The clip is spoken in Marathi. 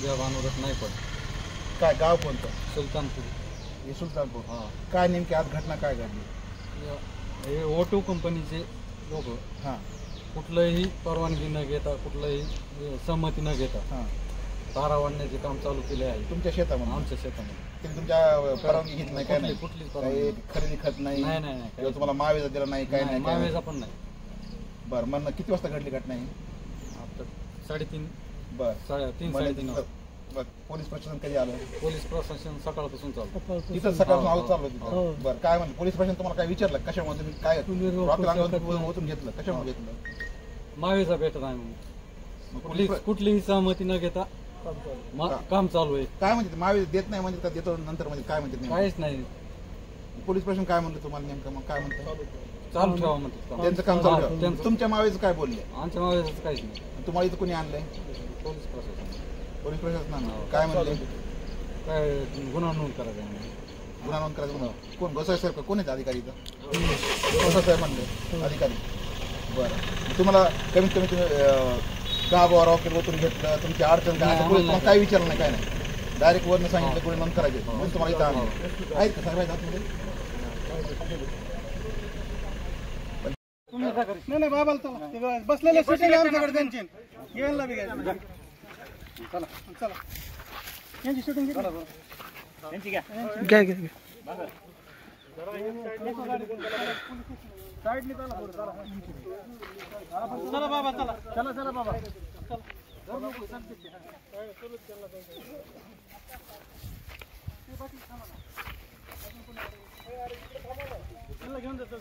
पूजा भानुरथ नाही पण काय गाव कोणतं? सुलतानपूर. हे सुलतानपूर. हां. काय नेमकी आज घटना काय घडली? हे ऑटो कंपनीचे लोक हां कुठलंही परवानगी न घेता कुठलंही संमती न घेता हां तारा वाढण्याचे काम चालू केले आहे तुमच्या शेतामध्ये? आमच्या शेतामध्ये. ते तुमच्या परवानगी घेत नाही काय? नाही कुठलीच काही परवानगी खरेदी खत नाही? नाही नाही नाही किंवा तुम्हाला मावेजा दिला नाही काय नाही? मावेजा पण नाही. बरं मग किती वाजता घडली घटना ही? आता 3:30 बरं 3:30 बरं पोलीस प्रशासन कधी आलं? पोलीस प्रशासन सकाळपासून चालू. तिथं सकाळपासून आलो चाललो तिथं. बरं काय म्हणलं पोलीस प्रशासन तुम्हाला काय विचारलं कशामुळे तुम्ही काय ओतून घेतलं कशामुळे घेतलं? मावेजा भेटत आहे म्हणून कुठलीही सहमती न घेता काम चालू आहे. काय म्हणते मावे देत नाही म्हणजे का देतो नंतर म्हणजे काय म्हणते? काहीच नाही. पोलीस प्रशासन काय म्हणलं तुम्हाला नेमकं? मग काय म्हणतं? चालू ठेवा म्हणतात. त्यांचं काम चालू ठेवा. तुमच्या मावेचं काय बोलले? आमच्या मावेजाचं काहीच नाही. तुम्हाला इथं कोणी आणलंय? पोलीस प्रशासन. पोलीस प्रशासनानं काय म्हणले? काय गुन्हा नोंद करायचा आहे. गुन्हा नोंद करायचं म्हणून कोण गोसाई साहेब कोण आहेत अधिकारी इथं? गोसाई साहेब म्हणले अधिकारी. बरं तुम्हाला कमीत कमी तुम्ही गावावर वगैरे ओतून घेतलं तुमची अडचण काय तुम्हाला काय विचारलं नाही काय नाही डायरेक्ट वरनं सांगितलं कोणी नोंद करायचे म्हणून तुम्हाला इथं आणलं आहेत का सगळ्या आतमध्ये? नाही बाबाला चला बसलेले शूटिंग आमच्याकडे त्यांची यायला बी घ्या. चला चला यांची शूटिंग त्यांची घ्या घ्या घ्या साईडने चला बाबा चला चला चला बाबा घेऊन जातो